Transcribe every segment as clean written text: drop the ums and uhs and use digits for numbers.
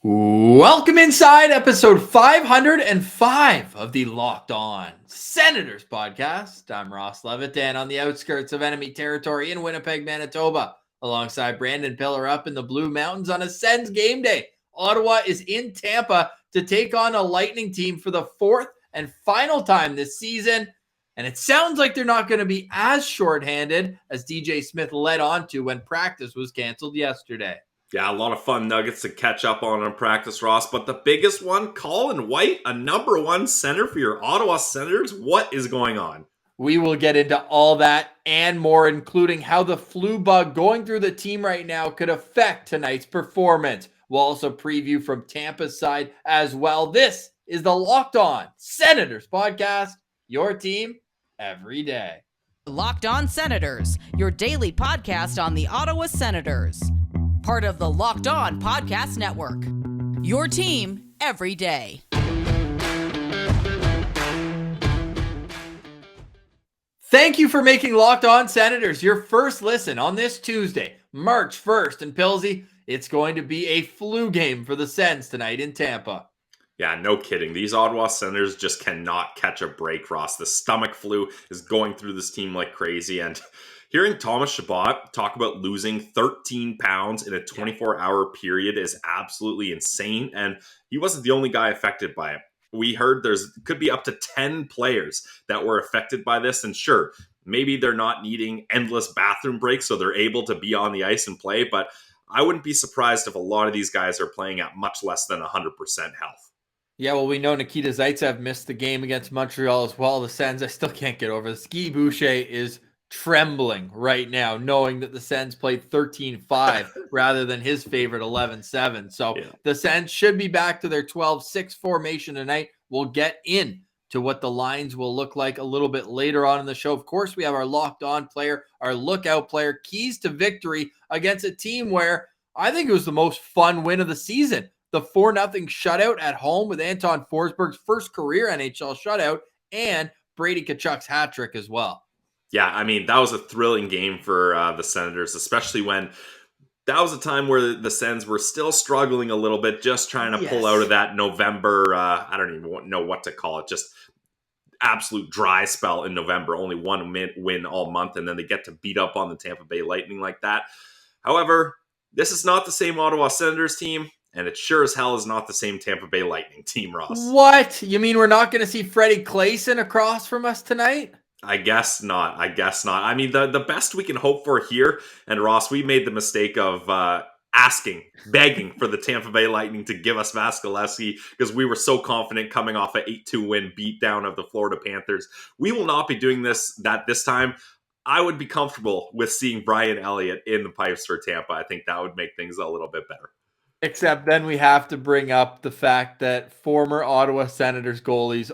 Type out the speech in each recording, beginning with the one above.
Welcome inside episode 505 of the Locked On Senators podcast. I'm Ross Levitt, and on the outskirts of enemy territory in Winnipeg, Manitoba, alongside Brandon Pillar up in the Blue Mountains on a Sens game day. Ottawa is in Tampa to take on a Lightning team for the fourth and final time this season. And it sounds like they're not going to be as shorthanded as DJ Smith led on to when practice was canceled yesterday. Yeah, a lot of fun nuggets to catch up on practice, Ross. But the biggest one, Colin White, a number one center for your Ottawa Senators. What is going on? We will get into all that and more, including how the flu bug going through the team right now could affect tonight's performance. We'll also preview from Tampa's side as well. This is the Locked On Senators podcast, your team every day. Locked On Senators, your daily podcast on the Ottawa Senators. Part of the Locked On Podcast Network. Your team every day. Thank you for making Locked On Senators your first listen on this Tuesday, March 1st. And Pilsy, it's going to be a flu game for the Sens tonight in Tampa. Yeah, no kidding. These Ottawa Senators just cannot catch a break, Ross. The stomach flu is going through this team like crazy. And hearing Thomas Chabot talk about losing 13 pounds in a 24-hour period is absolutely insane. And he wasn't the only guy affected by it. We heard could be up to 10 players that were affected by this. And sure, maybe they're not needing endless bathroom breaks, so they're able to be on the ice and play. But I wouldn't be surprised if a lot of these guys are playing at much less than 100% health. Yeah, well, we know Nikita Zaitsev missed the game against Montreal as well. The Sens, I still can't get over this. Guy Boucher is trembling right now, knowing that the Sens played 13-5 rather than his favorite 11-7. So The Sens should be back to their 12-6 formation tonight. We'll get in to what the lines will look like a little bit later on in the show. Of course, we have our locked on player, our lookout player, keys to victory against a team where I think it was the most fun win of the season. The 4-0 shutout at home with Anton Forsberg's first career NHL shutout and Brady Tkachuk's hat trick as well. Yeah, I mean, that was a thrilling game for the Senators, especially when that was a time where the Sens were still struggling a little bit, just trying to pull out of that November, I don't even know what to call it, just absolute dry spell in November, only one win all month, and then they get to beat up on the Tampa Bay Lightning like that. However, this is not the same Ottawa Senators team, and it sure as hell is not the same Tampa Bay Lightning team, Ross. What? You mean we're not going to see Freddie Claesson across from us tonight? I guess not. I mean, the best we can hope for here, and Ross, we made the mistake of begging for the Tampa Bay Lightning to give us Vasilevskiy because we were so confident coming off an 8-2 win beatdown of the Florida Panthers. We will not be doing this time. I would be comfortable with seeing Brian Elliott in the pipes for Tampa. I think that would make things a little bit better. Except then we have to bring up the fact that former Ottawa Senators goalies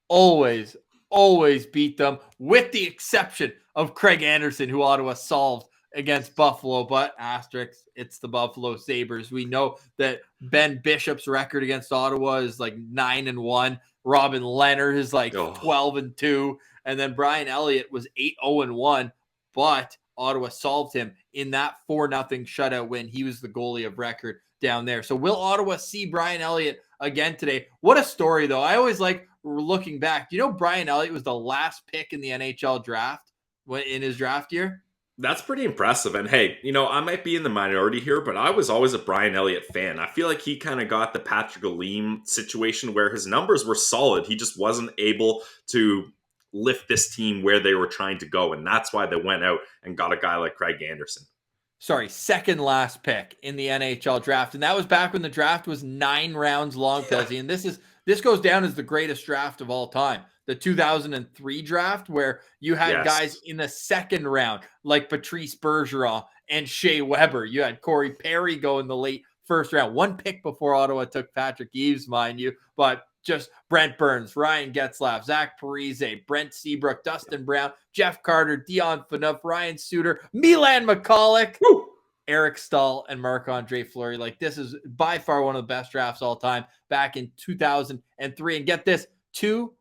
always beat them, with the exception of Craig Anderson, who Ottawa solved against Buffalo. But asterisk, it's the Buffalo Sabres. We know that Ben Bishop's record against Ottawa is like 9-1. Robin Leonard is like 12-2. And then Brian Elliott was 8-0-1. But Ottawa solved him in that 4-0 shutout win. He was the goalie of record down there. So will Ottawa see Brian Elliott again today? What a story, though. I always like looking back. Do you know Brian Elliott was the last pick in the NHL draft in his draft year? That's pretty impressive. And hey, I might be in the minority here, but I was always a Brian Elliott fan. I feel like he kind of got the Patrick Aleem situation where his numbers were solid. He just wasn't able to lift this team where they were trying to go. And that's why they went out and got a guy like Craig Anderson. Sorry, second last pick in the NHL draft. And that was back when the draft was 9 rounds long, Pilsy. And this goes down as the greatest draft of all time. The 2003 draft, where you had guys in the second round like Patrice Bergeron and Shea Weber. You had Corey Perry go in the late first round. One pick before Ottawa took Patrick Eaves, mind you. But just Brent Burns, Ryan Getzlaf, Zach Parise, Brent Seabrook, Dustin Brown, Jeff Carter, Dion Phaneuf, Ryan Suter, Milan McCulloch, Eric Stahl, and Marc-Andre Fleury. Like, this is by far one of the best drafts all time back in 2003. And get this, 2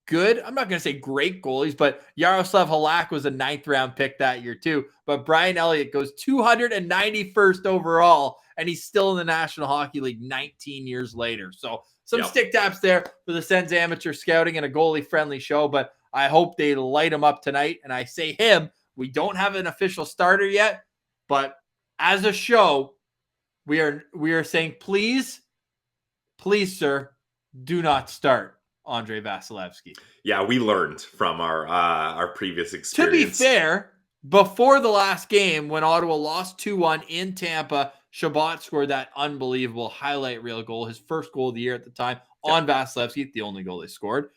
good, I'm not going to say great goalies, but Yaroslav Halak was a 9th round pick that year too. But Brian Elliott goes 291st overall and he's still in the National Hockey League 19 years later. So some stick taps there for the Sens amateur scouting and a goalie-friendly show, but I hope they light him up tonight. And I say him, we don't have an official starter yet, but as a show, we are saying, please, sir, do not start Andrei Vasilevsky. Yeah, we learned from our previous experience. To be fair, before the last game, when Ottawa lost 2-1 in Tampa, Chabot scored that unbelievable highlight reel goal, his first goal of the year at the time on Vasilevsky, the only goal they scored.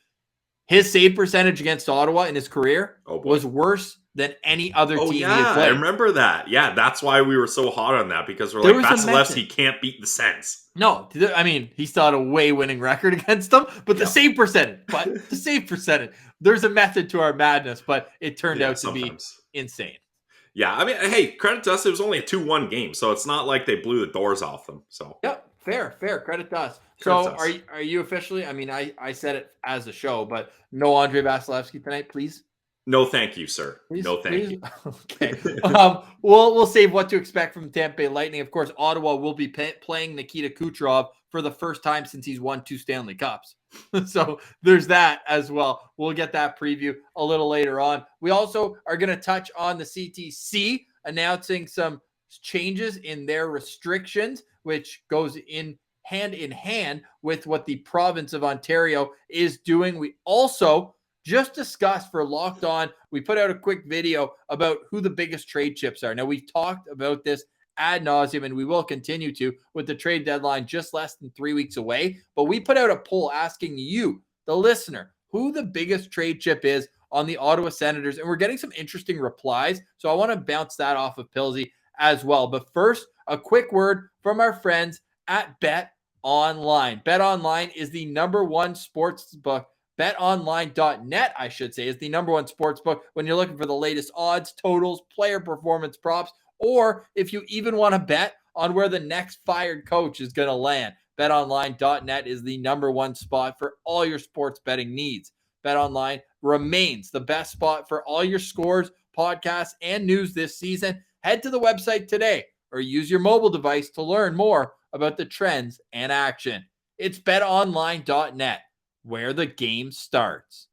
His save percentage against Ottawa in his career was worse than any other team he had played. I remember that. Yeah, that's why we were so hot on that, because we're like, Vasilevsky can't beat the Sens. No, I mean, he still had a way winning record against them, but the save percentage, there's a method to our madness, but it turned out to be insane. Yeah, I mean, hey, credit to us, it was only a 2-1 game, so it's not like they blew the doors off them. So yep, fair, credit to us. So are you officially, I mean, I said it as a show, but no Andrei Vasilevsky tonight, please? No, thank you, sir. Please, no, thank you. Okay. We'll save what to expect from Tampa Bay Lightning. Of course, Ottawa will be playing Nikita Kucherov for the first time since he's won 2 Stanley Cups. So there's that as well. We'll get that preview a little later on. We also are going to touch on the CTC announcing some changes in their restrictions, which goes hand in hand with what the province of Ontario is doing. We also just discussed for Locked On, we put out a quick video about who the biggest trade chips are. Now, we've talked about this ad nauseum, and we will continue to with the trade deadline just less than 3 weeks away. But we put out a poll asking you, the listener, who the biggest trade chip is on the Ottawa Senators. And we're getting some interesting replies. So I want to bounce that off of Pilsy as well. But first, a quick word from our friends at BetOnline. BetOnline is the number one sports book. BetOnline.net, I should say, is the number one sports book when you're looking for the latest odds, totals, player performance props, or if you even want to bet on where the next fired coach is going to land. BetOnline.net is the number one spot for all your sports betting needs. BetOnline remains the best spot for all your scores, podcasts, and news this season. Head to the website today or use your mobile device to learn more about the trends and action. It's BetOnline.net, where the game starts.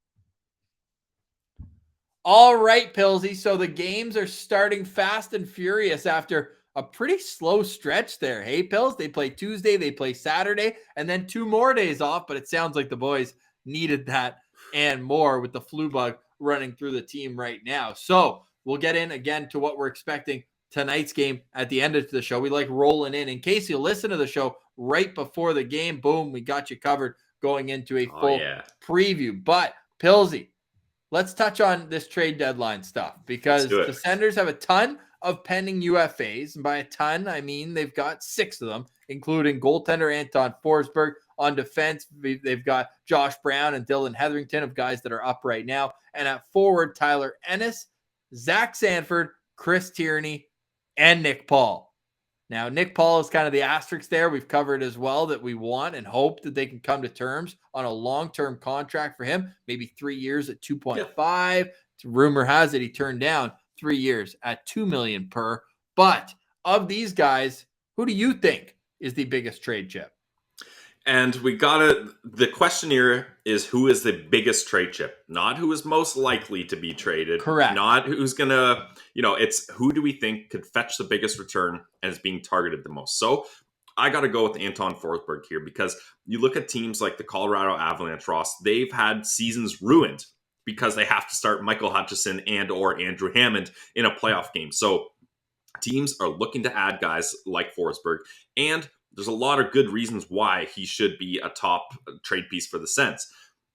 All right, Pilsy. So the games are starting fast and furious after a pretty slow stretch there. Hey, Pills, they play Tuesday, they play Saturday, and then 2 more days off. But it sounds like the boys needed that and more with the flu bug running through the team right now. So we'll get in again to what we're expecting tonight's game at the end of the show. We like rolling in case you listen to the show right before the game. Boom, we got you covered going into a full preview. But Pilsy, let's touch on this trade deadline stuff because the Senators have a ton of pending UFAs. And by a ton, I mean they've got 6 of them, including goaltender Anton Forsberg. On defense, they've got Josh Brown and Dylan Hetherington of guys that are up right now. And at forward, Tyler Ennis, Zach Sanford, Chris Tierney, and Nick Paul. Now, Nick Paul is kind of the asterisk there. We've covered as well that we want and hope that they can come to terms on a long-term contract for him, maybe 3 years at 2.5. Rumor has it he turned down 3 years at $2 million per. But of these guys, who do you think is the biggest trade chip? And the question here is who is the biggest trade chip, not who is most likely to be traded. Correct. Not who's going to, it's who do we think could fetch the biggest return and is being targeted the most. So I got to go with Anton Forsberg here because you look at teams like the Colorado Avalanche, Ross, they've had seasons ruined because they have to start Michael Hutchison and or Andrew Hammond in a playoff game. So teams are looking to add guys like Forsberg, and there's a lot of good reasons why he should be a top trade piece for the Sens.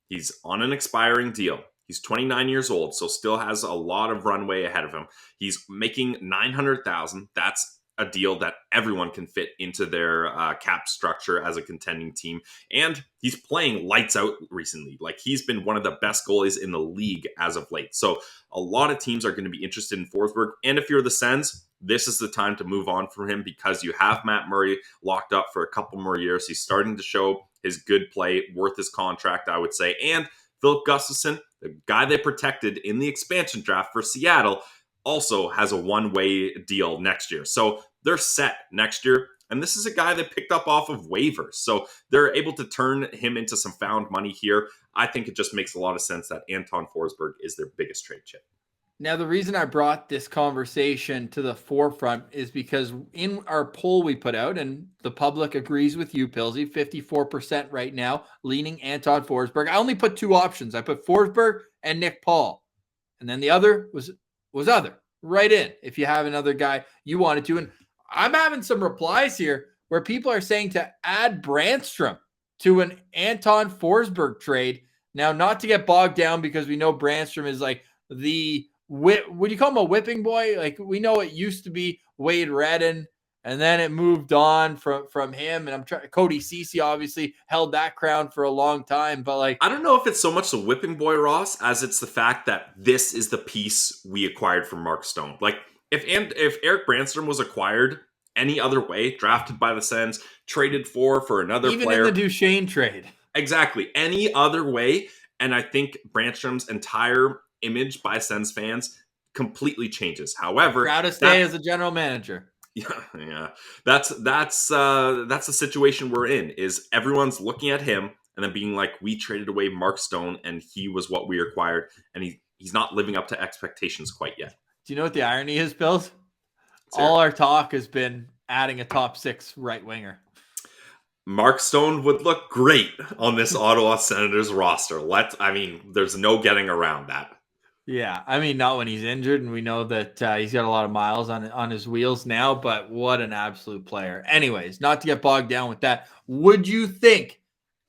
He's on an expiring deal. He's 29 years old, so still has a lot of runway ahead of him. He's making $900,000. That's a deal that everyone can fit into their cap structure as a contending team. And he's playing lights out recently. Like, he's been one of the best goalies in the league as of late. So a lot of teams are going to be interested in Forsberg. And if you're the Sens, this is the time to move on from him because you have Matt Murray locked up for a couple more years. He's starting to show his good play, worth his contract, I would say. And Philip Gustafsson, the guy they protected in the expansion draft for Seattle, also has a one-way deal next year. So they're set next year. And this is a guy they picked up off of waivers. So they're able to turn him into some found money here. I think it just makes a lot of sense that Anton Forsberg is their biggest trade chip. Now, the reason I brought this conversation to the forefront is because in our poll we put out, and the public agrees with you, Pilsy, 54% right now, leaning Anton Forsberg. I only put two options. I put Forsberg and Nick Paul. And then the other was other. Right in, if you have another guy you wanted to. And I'm having some replies here where people are saying to add Brandstrom to an Anton Forsberg trade. Now, not to get bogged down because we know Brandstrom is like the would you call him a whipping boy? Like, we know it used to be Wade Redden, and then it moved on from him. And I'm trying. Cody Ceci obviously held that crown for a long time, but like, I don't know if it's so much the whipping boy, Ross, as it's the fact that this is the piece we acquired from Mark Stone. Like, if Eric Brandstrom was acquired any other way, drafted by the Sens, traded for another even player, in the Duchesne trade, exactly any other way, and I think Brandstrom's entire image by Sens fans completely changes. However, proud to stay as a general manager. Yeah. That's the situation we're in. Is everyone's looking at him and then being like, we traded away Mark Stone and he was what we acquired, and he's not living up to expectations quite yet. Do you know what the irony is, Bills? All our talk has been adding a top 6 right winger. Mark Stone would look great on this Ottawa Senators roster. There's no getting around that. Yeah, I mean, not when he's injured, and we know that he's got a lot of miles on his wheels now, but what an absolute player. Anyways, not to get bogged down with that, would you think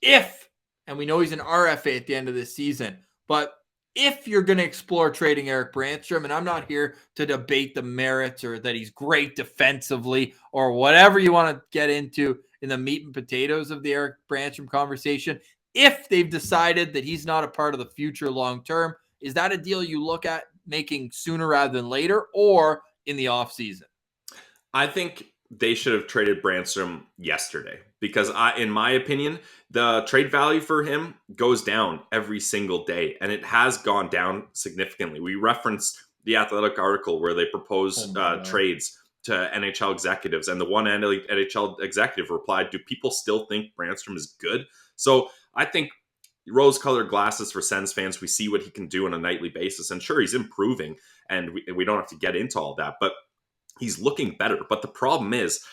if, and we know he's an RFA at the end of this season, but if you're going to explore trading Eric Brandstrom, and I'm not here to debate the merits or that he's great defensively or whatever you want to get into in the meat and potatoes of the Eric Brandstrom conversation, if they've decided that he's not a part of the future long-term, is that a deal you look at making sooner rather than later or in the offseason? I think they should have traded Brandstrom yesterday because, in my opinion, the trade value for him goes down every single day, and it has gone down significantly. We referenced the Athletic article where they proposed trades to NHL executives, and the one NHL executive replied, "Do people still think Brandstrom is good?" So I think rose-colored glasses for Sens fans. We see what he can do on a nightly basis, and sure, he's improving, and we don't have to get into all that, but he's looking better. But the problem is,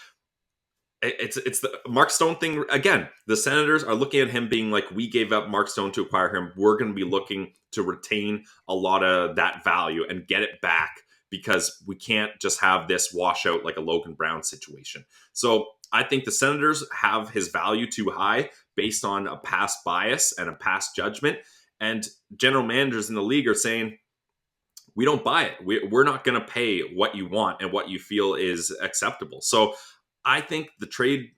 it's the Mark Stone thing again. The Senators are looking at him being like, we gave up Mark Stone to acquire him. We're going to be looking to retain a lot of that value and get it back because we can't just have this wash out like a Logan Brown situation. So I think the Senators have his value too high based on a past bias and a past judgment. And general managers in the league are saying, we don't buy it. We're not going to pay what you want and what you feel is acceptable. So I think the trade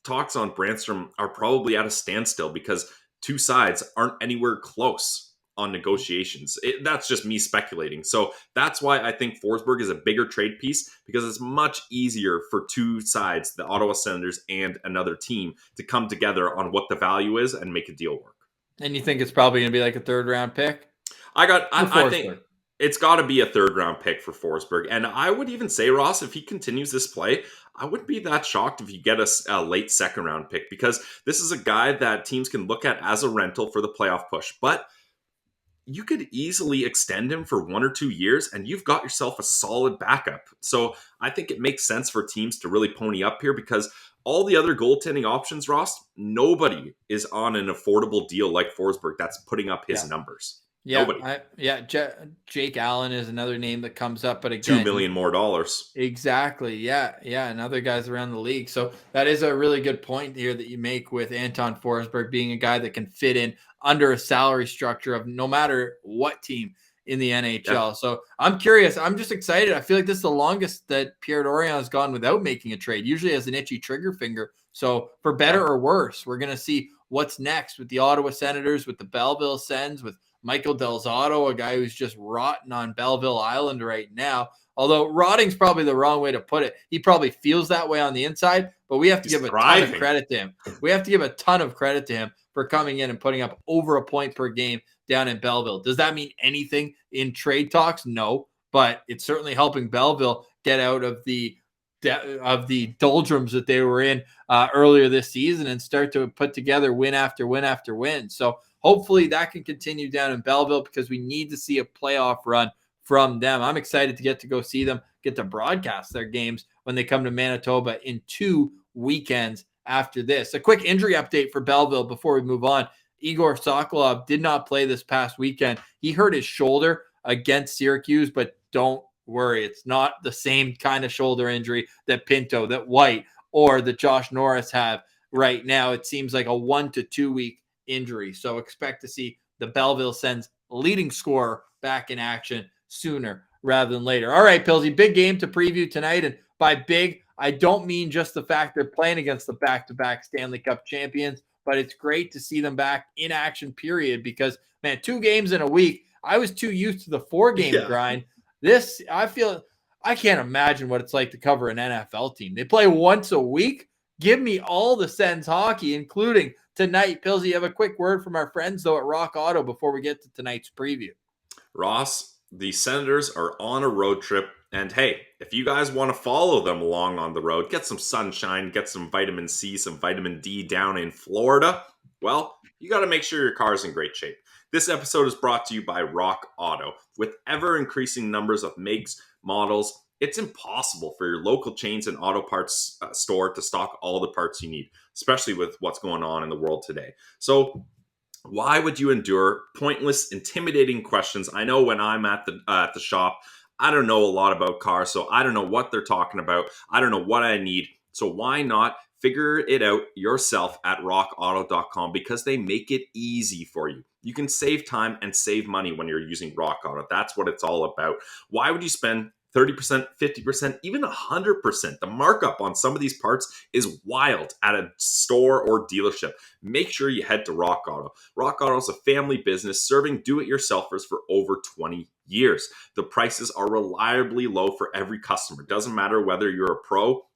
talks on Brandstrom are probably at a standstill because two sides aren't anywhere close on negotiations. That's just me speculating. So that's why I think Forsberg is a bigger trade piece, because it's much easier for two sides, the Ottawa Senators and another team, to come together on what the value is and make a deal work. And you think it's probably going to be like a 3rd round pick? I think it's got to be a 3rd round pick for Forsberg. And I would even say, Ross, if he continues this play, I wouldn't be that shocked if you get a late 2nd round pick, because this is a guy that teams can look at as a rental for the playoff push. But you could easily extend him for 1 or 2 years and you've got yourself a solid backup. So I think it makes sense for teams to really pony up here, because all the other goaltending options, Ross, nobody is on an affordable deal like Forsberg that's putting up his numbers. Yeah, nobody. Jake Allen is another name that comes up, but again, $2 million more. Exactly. Yeah, and other guys around the league. So that is a really good point here that you make with Anton Forsberg being a guy that can fit in under a salary structure of no matter what team in the NHL. Yeah. So I'm curious. I'm just excited. I feel like this is the longest that Pierre Dorion has gone without making a trade. Usually has an itchy trigger finger. So for better or worse, we're going to see what's next with the Ottawa Senators, with the Belleville Sens, with Michael Del Zotto, a guy who's just rotting on Belleville Island right now. Although rotting's probably the wrong way to put it. He probably feels that way on the inside, but we have to give a ton of credit to him. We have to give a ton of credit to him for coming in and putting up over a point per game down in Belleville. Does that mean anything in trade talks? No, but it's certainly helping Belleville get out of the doldrums that they were in earlier this season and start to put together win after win after win. So hopefully that can continue down in Belleville because we need to see a playoff run from them. I'm excited to go see them, get to broadcast their games when they come to Manitoba in 2 weekends after this. A quick injury update for Belleville before we move on. Igor Sokolov did not play this past weekend. He hurt his shoulder against Syracuse, but don't worry. It's not the same kind of shoulder injury that Pinto, that White, or that Josh Norris have right now. It seems like a 1 to 2 week injury. So expect to see the Belleville Sens leading scorer back in action sooner rather than later. All right, Pillsy, big game to preview tonight. And by big, I don't mean just the fact they're playing against the back-to-back Stanley Cup champions, but it's great to see them back in action, period, because, man, 2 games in a week, I was too used to the 4-game grind. This, I can't imagine what it's like to cover an NFL team. They play once a week. Give me all the Sens hockey, including tonight. Pillsy, you have a quick word from our friends, though, at Rock Auto before we get to tonight's preview. Ross, the Senators are on a road trip. And hey, if you guys want to follow them along on the road, get some sunshine, get some vitamin C, some vitamin D down in Florida, well, you got to make sure your car is in great shape. This episode is brought to you by Rock Auto. With ever-increasing numbers of makes, models, it's impossible for your local chains and auto parts store to stock all the parts you need, especially with what's going on in the world today. So why would you endure pointless, intimidating questions? I know when I'm at the shop, I don't know a lot about cars, so I don't know what they're talking about. I don't know what I need. So why not figure it out yourself at rockauto.com, because they make it easy for you. You can save time and save money when you're using Rock Auto. That's what it's all about. Why would you spend 30%, 50%, even 100%? The markup on some of these parts is wild at a store or dealership. Make sure you head to Rock Auto. Rock Auto is a family business serving do-it-yourselfers for over 20 years. The prices are reliably low for every customer. Doesn't matter whether you're a pro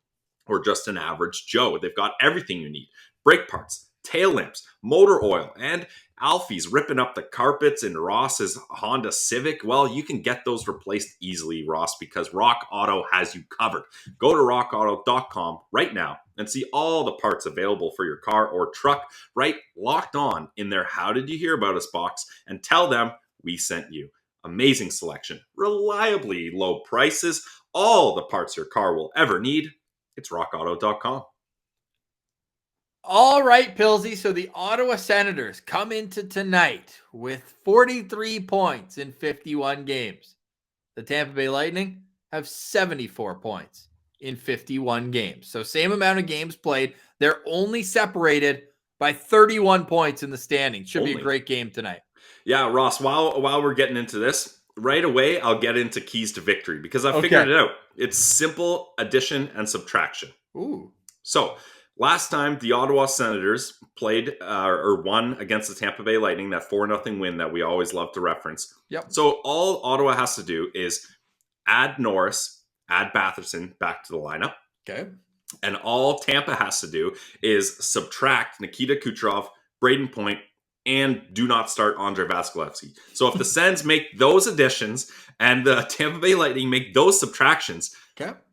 or just an average Joe. They've got everything you need. Brake parts, tail lamps, motor oil, and Alfie's ripping up the carpets in Ross's Honda Civic. Well, you can get those replaced easily, Ross, because Rock Auto has you covered. Go to rockauto.com right now and see all the parts available for your car or truck, right locked on in their How Did You Hear About Us box, and tell them we sent you. Amazing selection, reliably low prices, all the parts your car will ever need. It's rockauto.com. All right, Pillsy. So the Ottawa Senators come into tonight with 43 points in 51 games. The Tampa Bay Lightning have 74 points in 51 games. So same amount of games played. They're only separated by 31 points in the standings. Should be a great game tonight. Yeah, Ross, while we're getting into this, right away, I'll get into keys to victory because I figured it out. It's simple addition and subtraction. Ooh. So last time the Ottawa Senators played or won against the Tampa Bay Lightning, that 4-0 win that we always love to reference. Yep. So all Ottawa has to do is add Norris, add Batherson back to the lineup. Okay. And all Tampa has to do is subtract Nikita Kucherov, Braden Point, and do not start Andrei Vasilevskiy. So if the Sens make those additions and the Tampa Bay Lightning make those subtractions,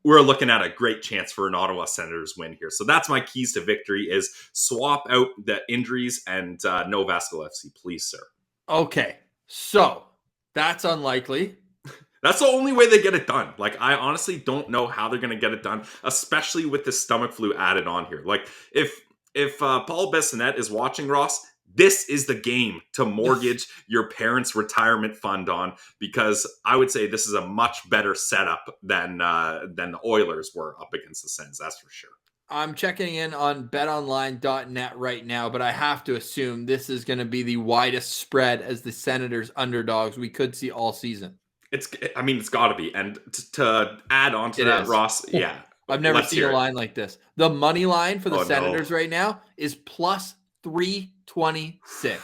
we're looking at a great chance for an Ottawa Senators win here. So that's my keys to victory is swap out the injuries and no Vasilevskiy, please, sir. Okay, so that's unlikely. That's the only way they get it done. Like, I honestly don't know how they're going to get it done, especially with the stomach flu added on here. Like, if Paul Bissonnette is watching, Ross, this is the game to mortgage your parents' retirement fund on, because I would say this is a much better setup than the Oilers were up against the Sens. That's for sure. I'm checking in on betonline.net right now, but I have to assume this is going to be the widest spread as the Senators underdogs we could see all season. It's got to be. And to add on to that, Ross, yeah. I've never seen a line like this. The money line for the Senators right now is plus 326.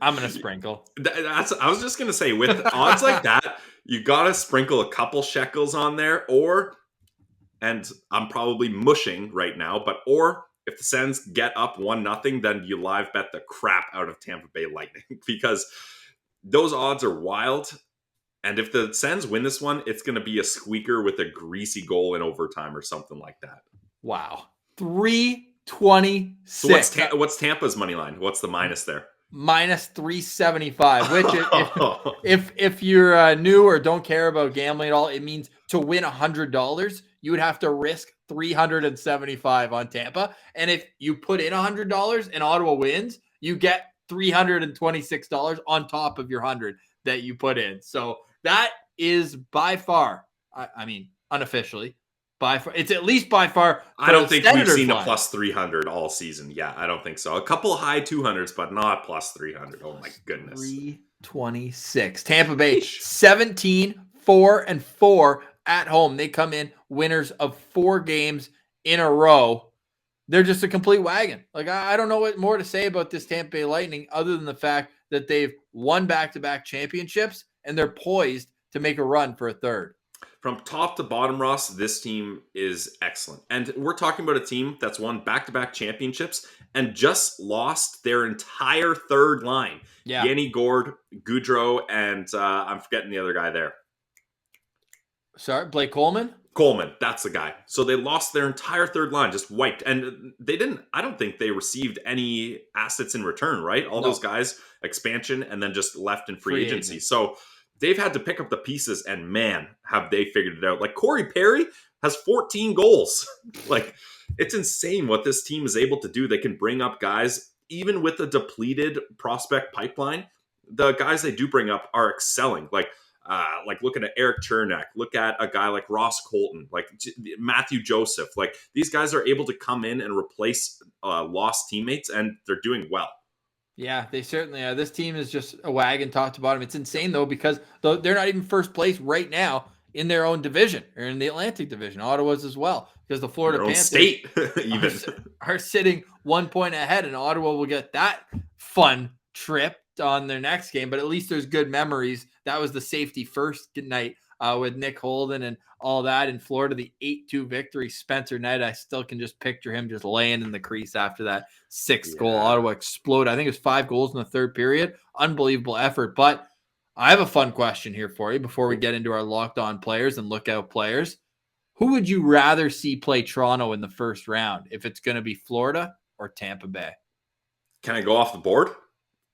I'm going to sprinkle. I was just going to say, with odds like that, you got to sprinkle a couple shekels on there, and I'm probably mushing right now, or if the Sens get up 1-0, then you live bet the crap out of Tampa Bay Lightning because those odds are wild. And if the Sens win this one, it's going to be a squeaker with a greasy goal in overtime or something like that. Wow. 326. So what's Tampa's money line? What's the minus there? Minus 375, which if you're new or don't care about gambling at all, it means to win $100, you would have to risk 375 on Tampa. And if you put in $100 and Ottawa wins, you get $326 on top of your 100 that you put in. So that is by far, I mean, unofficially, by far, it's at least by far. I don't think we've seen a plus 300 all season. Yeah, I don't think so. A couple high 200s, but not plus 300. Oh my goodness. 326. Tampa Bay 17-4-4 at home. They come in winners of 4 games in a row. They're just a complete wagon. Like, I don't know what more to say about this Tampa Bay Lightning other than the fact that they've won back-to-back championships and they're poised to make a run for a third. From top to bottom, Ross, this team is excellent. And we're talking about a team that's won back-to-back championships and just lost their entire third line. Yeah. Yanni Gourde, Goudreau, and I'm forgetting the other guy there. Sorry, Blake Coleman? Coleman, that's the guy. So they lost their entire third line, just wiped. And I don't think they received any assets in return, right? All those guys, expansion, and then just left in free agency. So they've had to pick up the pieces, and man, have they figured it out. Like, Corey Perry has 14 goals. Like, it's insane what this team is able to do. They can bring up guys, even with a depleted prospect pipeline. The guys they do bring up are excelling. Like looking at Eric Chernak, look at a guy like Ross Colton, like Matthew Joseph. Like, these guys are able to come in and replace lost teammates, and they're doing well. Yeah, they certainly are. This team is just a wagon top to bottom. It's insane, though, because they're not even first place right now in their own division or in the Atlantic Division. Ottawa's as well, because the Florida Panthers state even are sitting 1 point ahead, and Ottawa will get that fun trip on their next game. But at least there's good memories. That was the safety first night with Nick Holden and all that in Florida, the 8-2 victory. Spencer Knight, I still can just picture him just laying in the crease after that 6th goal. Ottawa exploded. I think it was 5 goals in the third period. Unbelievable effort. But I have a fun question here for you before we get into our locked on players and lookout players. Who would you rather see play Toronto in the first round, if it's going to be Florida or Tampa Bay? Can I go off the board?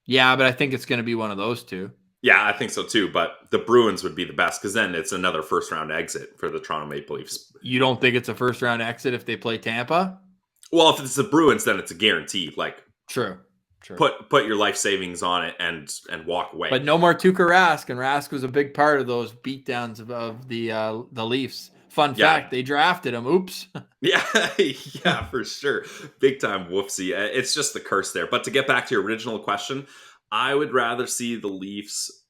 Yeah, but I think it's going to be one of those two. Yeah, I think so too, but the Bruins would be the best, because then it's another first-round exit for the Toronto Maple Leafs. You don't think it's a first-round exit if they play Tampa? Well, if it's the Bruins, then it's a guarantee. Like, True. Put your life savings on it and walk away. But no more Tuukka Rask, and Rask was a big part of those beatdowns of the Leafs. Fun fact, they drafted him. Oops. Yeah, for sure. Big time whoopsie. It's just the curse there. But to get back to your original question, I would rather see the Leafs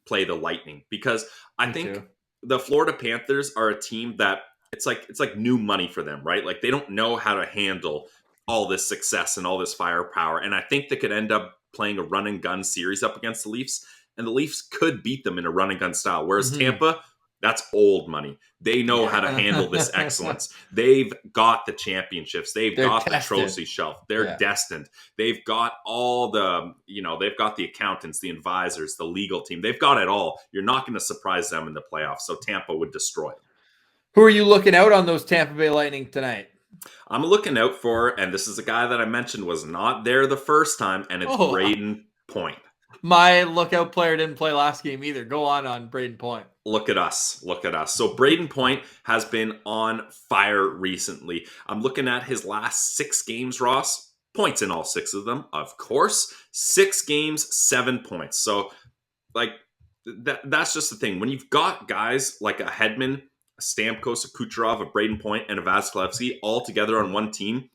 play the Lightning, because I think the Florida Panthers are a team that it's like new money for them, right? Like, they don't know how to handle all this success and all this firepower. And I think they could end up playing a run and gun series up against the Leafs, and the Leafs could beat them in a run and gun style. Whereas Tampa, that's old money. They know how to handle this excellence. They've got the championships. They've got the trophy shelf. They're destined. They've got all the, they've got the accountants, the advisors, the legal team. They've got it all. You're not going to surprise them in the playoffs. So Tampa would destroy them. Who are you looking out on those Tampa Bay Lightning tonight? I'm looking out for, and this is a guy that I mentioned was not there the first time, and it's Brayden Point. My lookout player didn't play last game either. Go on Brayden Point. Look at us. So Brayden Point has been on fire recently. I'm looking at his last 6 games, Ross. Points in all 6 of them, of course. 6 games, 7 points. So, like, that's just the thing. When you've got guys like a Hedman, a Stamkos, a Kucherov, a Brayden Point, and a Vasilevsky all together on one team,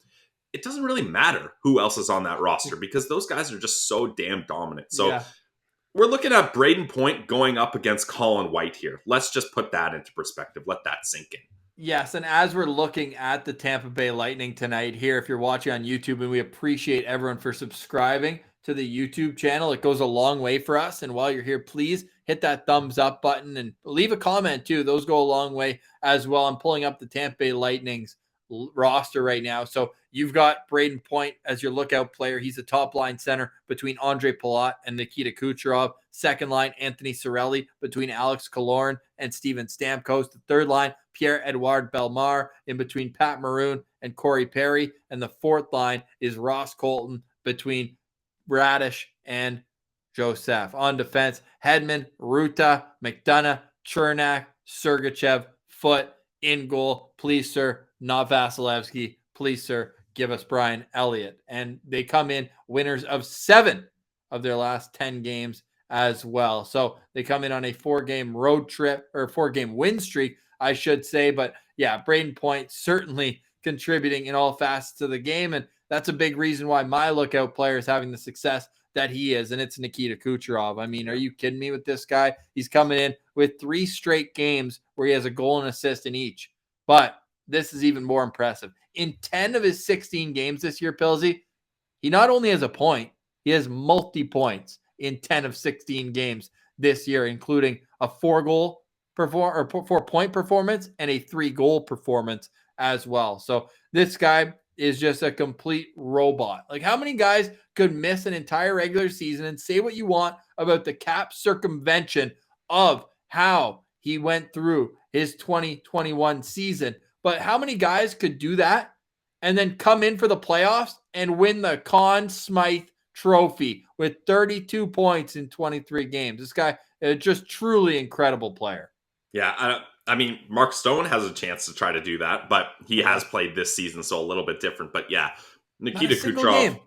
it doesn't really matter who else is on that roster, because those guys are just so damn dominant. So we're looking at Brayden Point going up against Colin White here. Let's just put that into perspective. Let that sink in. Yes, and as we're looking at the Tampa Bay Lightning tonight here, if you're watching on YouTube, and we appreciate everyone for subscribing to the YouTube channel. It goes a long way for us. And while you're here, please hit that thumbs up button and leave a comment too. Those go a long way as well. I'm pulling up the Tampa Bay Lightning's roster right now. So you've got Braden Point as your lookout player. He's a top line center between Andre Palat and Nikita Kucherov. Second line, Anthony Cirelli between Alex Killorn and Steven Stamkos. The third line, Pierre-Edouard Bellemare in between Pat Maroon and Corey Perry. And the fourth line is Ross Colton between Radish and Joseph. On defense, Hedman, Ruta, McDonough, Chernak, Sergachev, Foote. In goal, please, sir, not Vasilevsky. Please, sir, give us Brian Elliott. And they come in winners of 7 of their last 10 games as well. So they come in on a 4-game road trip, or 4-game win streak, I should say. But yeah, Braden Point certainly contributing in all facets of the game. And that's a big reason why my lookout player is having the success that he is, and it's Nikita Kucherov. I mean, are you kidding me with this guy? He's coming in with 3 straight games where he has a goal and assist in each. But this is even more impressive. In 10 of his 16 games this year, Pilsy, he not only has a point, he has multi-points in 10 of 16 games this year, including a 4-point performance and a 3-goal performance as well. So this guy is just a complete robot. Like, how many guys could miss an entire regular season and say what you want about the cap circumvention of how he went through his 2021 season? But how many guys could do that and then come in for the playoffs and win the Conn Smythe Trophy with 32 points in 23 games? This guy is just truly incredible player. Yeah, I mean, Mark Stone has a chance to try to do that, but he has played this season, so a little bit different. But yeah, Nikita Kucherov,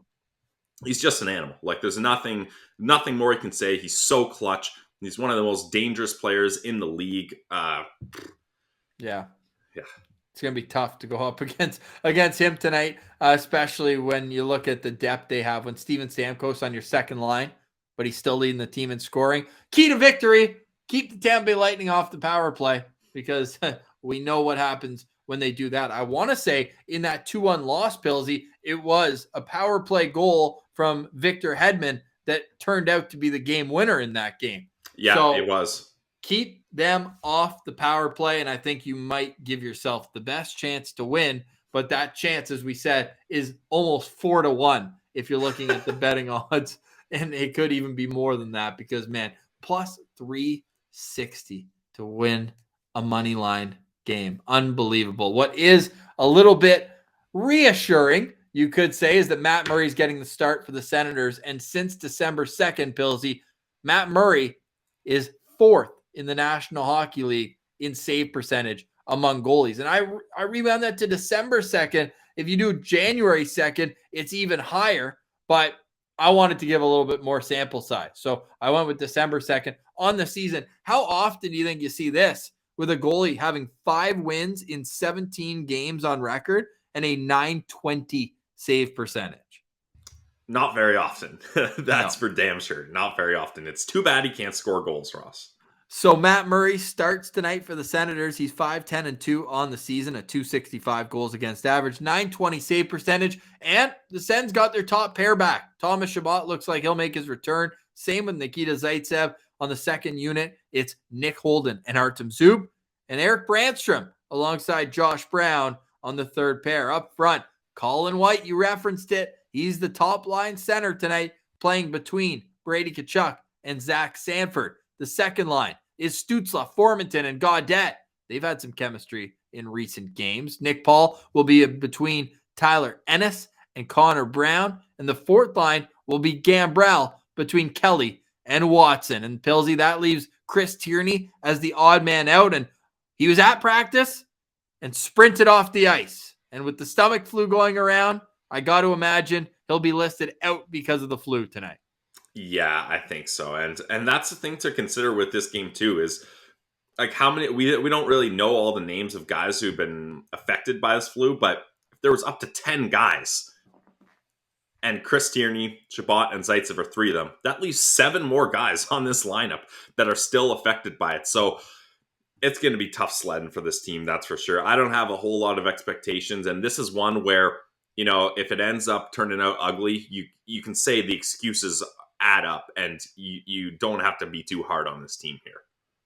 he's just an animal. Like, there's nothing more he can say. He's so clutch. He's one of the most dangerous players in the league. Yeah. It's going to be tough to go up against him tonight, especially when you look at the depth they have when Steven Stamkos on your second line, but he's still leading the team in scoring. Key to victory, keep the Tampa Bay Lightning off the power play, because we know what happens when they do that. I want to say in that 2-1 loss, Pilsy, it was a power play goal from Victor Hedman that turned out to be the game winner in that game. Yeah, so it was. Keep them off the power play, and I think you might give yourself the best chance to win. But that chance, as we said, is almost 4-1 if you're looking at the betting odds, and it could even be more than that, because, man, plus 360 to win a money line game. Unbelievable. What is a little bit reassuring, you could say, is that Matt Murray's getting the start for the Senators. And since December 2nd, Pilsy, Matt Murray is 4th in the National Hockey League in save percentage among goalies. And I rebound that to December 2nd. If you do January 2nd, it's even higher, but I wanted to give a little bit more sample size. So I went with December 2nd on the season. How often do you think you see this with a goalie having 5 wins in 17 games on record and a .920 save percentage? Not very often. That's for damn sure. Not very often. It's too bad he can't score goals, Ross. So Matt Murray starts tonight for the Senators. He's 5-10-2 on the season, a .265 goals against average, .920 save percentage, and the Sens got their top pair back. Thomas Chabot looks like he'll make his return. Same with Nikita Zaitsev on the second unit. It's Nick Holden and Artem Zub, and Eric Brandstrom alongside Josh Brown on the third pair. Up front, Colin White, you referenced it. He's the top line center tonight, playing between Brady Tkachuk and Zach Sanford. The second line is Stützle, Formenton, and Gaudette. They've had some chemistry in recent games. Nick Paul will be between Tyler Ennis and Connor Brown. And the fourth line will be Gambrell between Kelly and Watson. And Pilsy, that leaves Chris Tierney as the odd man out. And he was at practice and sprinted off the ice. And with the stomach flu going around, I got to imagine he'll be listed out because of the flu tonight. Yeah, I think so. And that's the thing to consider with this game too, is like how many, we don't really know all the names of guys who've been affected by this flu, but if there was up to 10 guys and Chris Tierney, Chabot, and Zaitsev are 3 of them, that leaves 7 more guys on this lineup that are still affected by it. So it's going to be tough sledding for this team, that's for sure. I don't have a whole lot of expectations, and this is one where, you know, if it ends up turning out ugly, you can say the excuses add up, and you don't have to be too hard on this team here.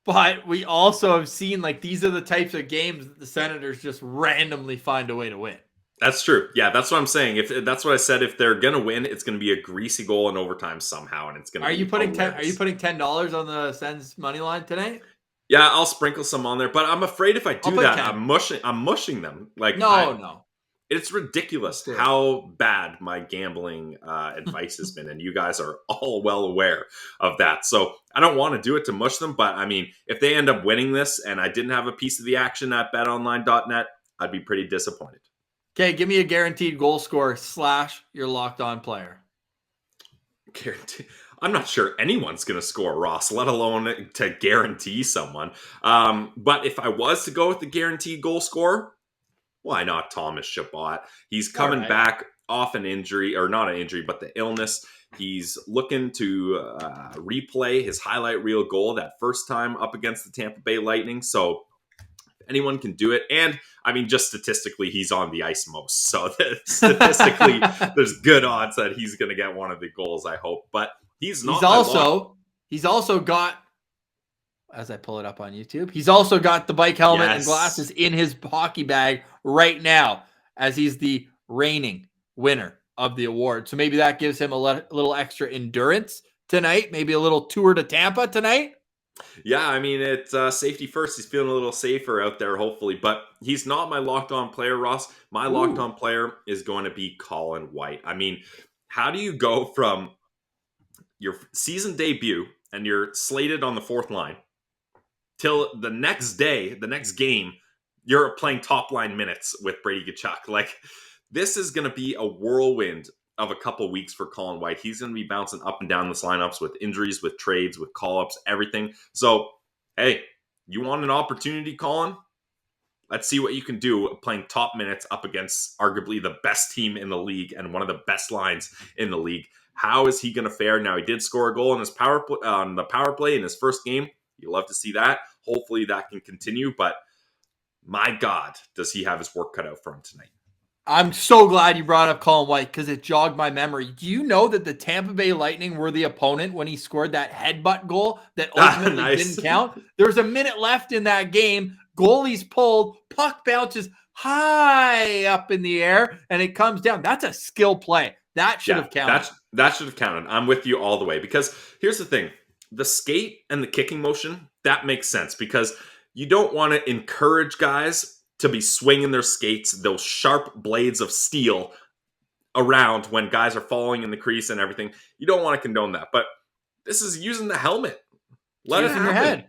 But we also have seen like these are the types of games that the Senators just randomly find a way to win. That's true. Yeah, that's what I'm saying. If that's what I said, if they're gonna win, it's gonna be a greasy goal in overtime somehow, and it's gonna be hilarious. Are you putting $10 on the Sens money line tonight? Yeah, I'll sprinkle some on there, but I'm afraid if I do that, 10. I'm mushing them. Like No. it's ridiculous how bad my gambling advice has been, and you guys are all well aware of that. So I don't want to do it to mush them, but I mean, if they end up winning this and I didn't have a piece of the action at betonline.net, I'd be pretty disappointed. Okay, give me a guaranteed goal scorer / your locked on player. Guarantee. I'm not sure anyone's going to score, Ross, let alone to guarantee someone. But if I was to go with the guaranteed goal scorer, why not Thomas Chabot? He's coming back off an injury, or not an injury, but the illness. He's looking to replay his highlight reel goal that first time up against the Tampa Bay Lightning. So anyone can do it. And I mean, just statistically, he's on the ice most. So statistically, there's good odds that he's going to get one of the goals, I hope. But he's not. He's also got, as I pull it up on YouTube, he's also got the bike helmet and glasses in his hockey bag right now, as he's the reigning winner of the award. So maybe that gives him a little extra endurance tonight. Maybe a little tour to Tampa tonight. Yeah, I mean, it's safety first. He's feeling a little safer out there, hopefully. But he's not my locked-on player, Ross. My locked-on player is going to be Colin White. I mean, how do you go from your season debut and you're slated on the fourth line till the next day, the next game, you're playing top-line minutes with Brady Tkachuk? Like, this is going to be a whirlwind of a couple weeks for Colin White. He's going to be bouncing up and down the lineups with injuries, with trades, with call-ups, everything. So, hey, you want an opportunity, Colin? Let's see what you can do playing top minutes up against arguably the best team in the league and one of the best lines in the league. How is he going to fare? Now, he did score a goal on the power play in his first game. You love to see that. Hopefully that can continue, but my God, does he have his work cut out for him tonight? I'm so glad you brought up Colin White because it jogged my memory. Do you know that the Tampa Bay Lightning were the opponent when he scored that headbutt goal that ultimately didn't count? There was a minute left in that game. Goalie's pulled. Puck bounces high up in the air, and it comes down. That's a skill play. That should have counted. That should have counted. I'm with you all the way because here's the thing. The skate and the kicking motion, that makes sense because you don't want to encourage guys to be swinging their skates, those sharp blades of steel around when guys are falling in the crease and everything. You don't want to condone that. But this is using the helmet. Let it happen. Your head.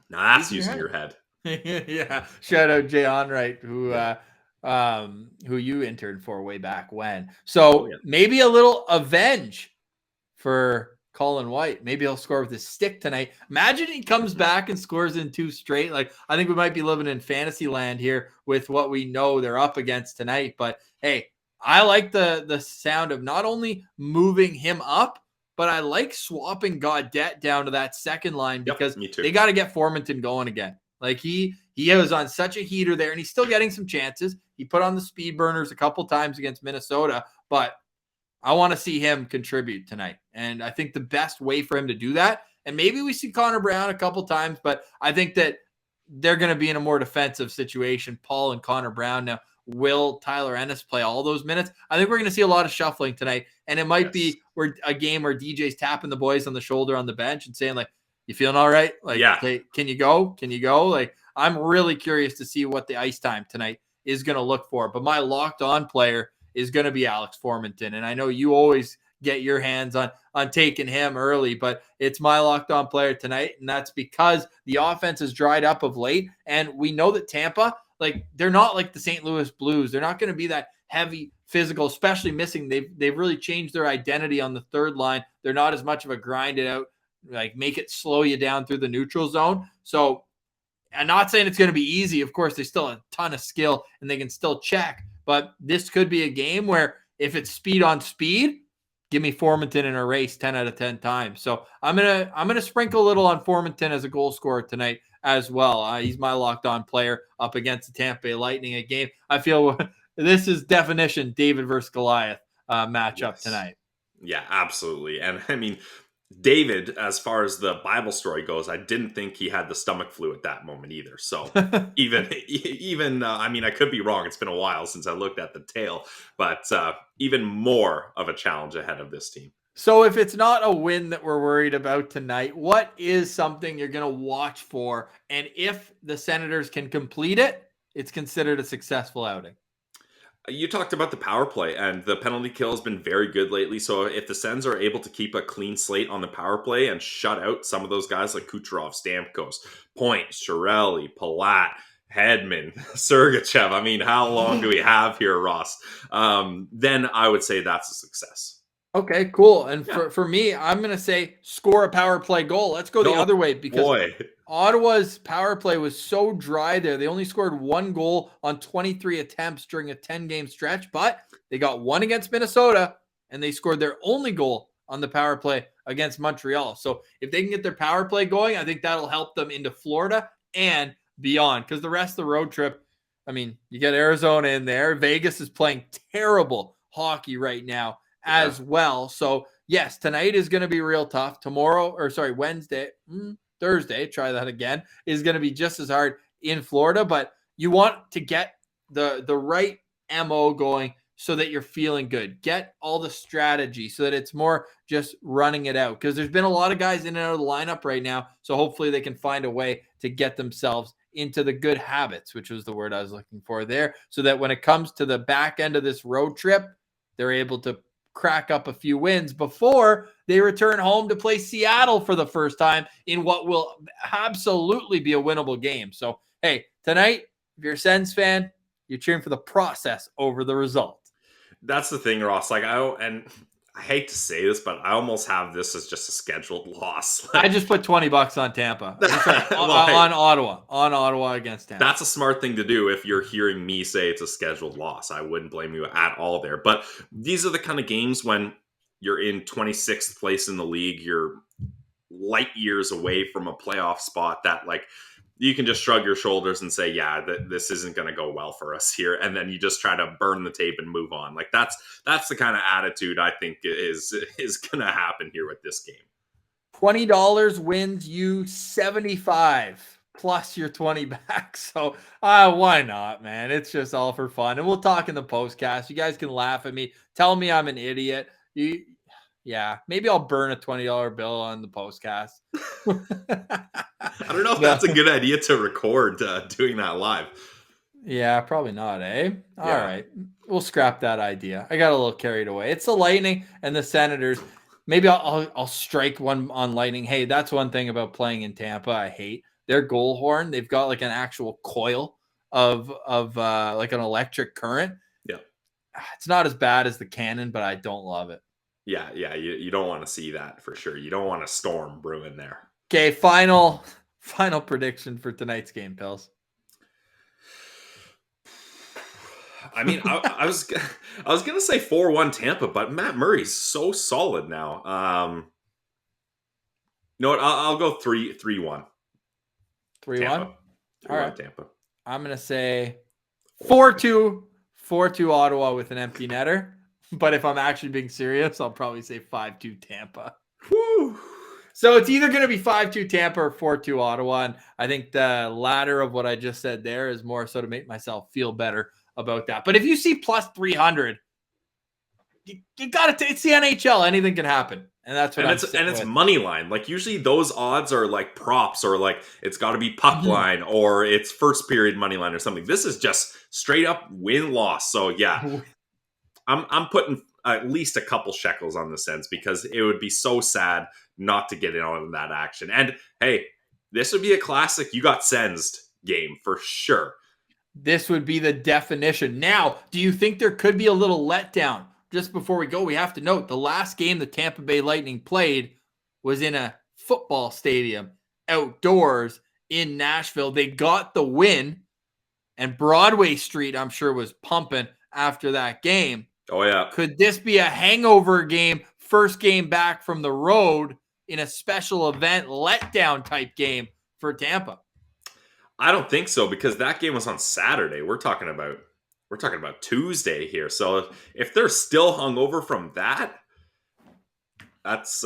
Nah, that's using your head. Yeah. Shout out Jay Onright, who you interned for way back when. So maybe a little avenge for Colin White. Maybe he'll score with his stick tonight. Imagine he comes back and scores in 2 straight. Like, I think we might be living in fantasy land here with what we know they're up against tonight. But hey, I like the sound of not only moving him up, but I like swapping Gaudette down to that second line because they got to get Formanton going again. Like he was on such a heater there, and he's still getting some chances. He put on the speed burners a couple times against Minnesota, but I want to see him contribute tonight. And I think the best way for him to do that, and maybe we see Connor Brown a couple times, but I think that they're going to be in a more defensive situation. Paul and Connor Brown. Now, will Tyler Ennis play all those minutes? I think we're going to see a lot of shuffling tonight. And it might be a game where DJ's tapping the boys on the shoulder on the bench and saying, like, you feeling all right? Like, hey, can you go? Can you go? Like, I'm really curious to see what the ice time tonight is going to look for. But my locked on player is going to be Alex Formanton. And I know you always get your hands on taking him early, but it's my locked on player tonight. And that's because the offense has dried up of late. And we know that Tampa, like, they're not like the St. Louis Blues. They're not going to be that heavy physical, especially missing. They've really changed their identity on the third line. They're not as much of a grind it out, like make it slow you down through the neutral zone. So I'm not saying it's going to be easy. Of course, they still have a ton of skill and they can still check. But this could be a game where if it's speed on speed, give me Formanton in a race 10 out of 10 times. So I'm gonna sprinkle a little on Formanton as a goal scorer tonight as well. He's my locked on player up against the Tampa Bay Lightning. A game I feel this is definition David versus Goliath matchup tonight. Yeah, absolutely. And I mean, David, as far as the Bible story goes, I didn't think he had the stomach flu at that moment either. So even I mean, I could be wrong. It's been a while since I looked at the tail, but even more of a challenge ahead of this team. So if it's not a win that we're worried about tonight, what is something you're going to watch for? And if the Senators can complete it, it's considered a successful outing. You talked about the power play, and the penalty kill has been very good lately. So if the Sens are able to keep a clean slate on the power play and shut out some of those guys like Kucherov, Stamkos, Point, Chiarelli, Palat, Hedman, Sergachev, I mean, how long do we have here, Ross? Then I would say that's a success. Okay, cool. And for me, I'm going to say score a power play goal. Let's go the other way because Ottawa's power play was so dry there. They only scored 1 goal on 23 attempts during a 10-game stretch, but they got 1 against Minnesota, and they scored their only goal on the power play against Montreal. So if they can get their power play going, I think that'll help them into Florida and beyond because the rest of the road trip, I mean, you get Arizona in there. Vegas is playing terrible hockey right now as well. So yes, tonight is going to be real tough. Thursday, try that again, is going to be just as hard in Florida, but you want to get the right MO going so that you're feeling good. Get all the strategy so that it's more just running it out because there's been a lot of guys in and out of the lineup right now. So hopefully they can find a way to get themselves into the good habits, which was the word I was looking for there, so that when it comes to the back end of this road trip, they're able to crack up a few wins before they return home to play Seattle for the first time in what will absolutely be a winnable game. So, hey, tonight, if you're a Sens fan, you're cheering for the process over the result. That's the thing, Ross. I hate to say this, but I almost have this as just a scheduled loss. I just put $20 on Tampa. On Ottawa against Tampa. That's a smart thing to do if you're hearing me say it's a scheduled loss. I wouldn't blame you at all there. But these are the kind of games when you're in 26th place in the league, you're light years away from a playoff spot that you can just shrug your shoulders and say, yeah, this isn't going to go well for us here. And then you just try to burn the tape and move on. That's the kind of attitude I think is going to happen here with this game. $20 wins you 75 plus your 20 back. So why not, man? It's just all for fun. And we'll talk in the postcast. You guys can laugh at me. Tell me I'm an idiot. Yeah, maybe I'll burn a $20 bill on the postcast. I don't know if that's a good idea to record doing that live. Yeah, probably not, eh? All right. We'll scrap that idea. I got a little carried away. It's the Lightning and the Senators. Maybe I'll strike one on Lightning. Hey, that's one thing about playing in Tampa I hate. Their goal horn, they've got like an actual coil of like an electric current. Yeah. It's not as bad as the cannon, but I don't love it. Yeah, you don't want to see that for sure. You don't want a storm brewing there. Okay, final prediction for tonight's game, Pills. I mean, I was gonna say 4-1 Tampa, but Matt Murray's so solid now. You know what? I'll go 3-1. 3-1. All right, Tampa. I'm gonna say 4-2 Ottawa with an empty netter. But if I'm actually being serious, I'll probably say 5-2 Tampa. Woo. So it's either going to be 5-2 Tampa or 4-2 Ottawa. And I think the latter of what I just said there is more so to make myself feel better about that. But if you see plus 300, you got to, it's the NHL. Anything can happen. And that's what it's money line. Usually those odds are like props or it's got to be puck line or it's first period money line or something. This is just straight up win-loss. So yeah. I'm putting at least a couple shekels on the Sens because it would be so sad not to get in on that action. And hey, this would be a classic you got Sensed game for sure. This would be the definition. Now, do you think there could be a little letdown? Just before we go, we have to note the last game the Tampa Bay Lightning played was in a football stadium outdoors in Nashville. They got the win, and Broadway Street, I'm sure, was pumping after that game. Oh, yeah. Could this be a hangover game, first game back from the road in a special event letdown type game for Tampa? I don't think so because that game was on Saturday. We're talking about Tuesday here. So if they're still hungover from that, that's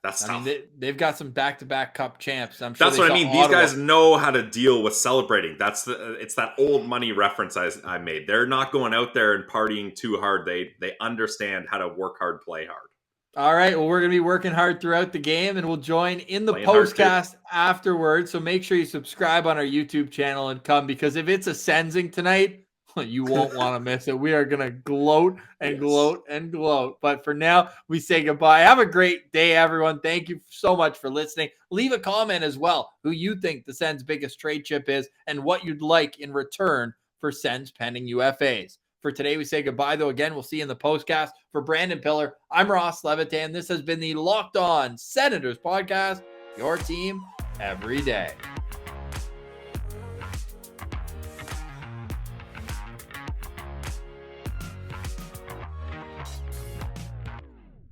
That's I tough. mean, they've got some back-to-back Cup champs. I'm sure That's what I mean. These Ottawa. guys know how to deal with celebrating. It's that old money reference I made. They're not going out there and partying too hard. They understand how to work hard, play hard. All right. Well, we're going to be working hard throughout the game, and we'll join in the Playing hard, too. Postcast afterwards. So make sure you subscribe on our YouTube channel and come, because if it's a Sensing tonight, you won't want to miss it. We are going to gloat and Yes. gloat and gloat. But for now, we say goodbye. Have a great day, everyone. Thank you so much for listening. Leave a comment as well who you think the Sens' biggest trade chip is and what you'd like in return for Sens pending UFAs. For today, we say goodbye, though. Again, we'll see you in the Postcast. For Brandon Pillar, I'm Ross Levitan. This has been the Locked On Senators podcast, your team every day.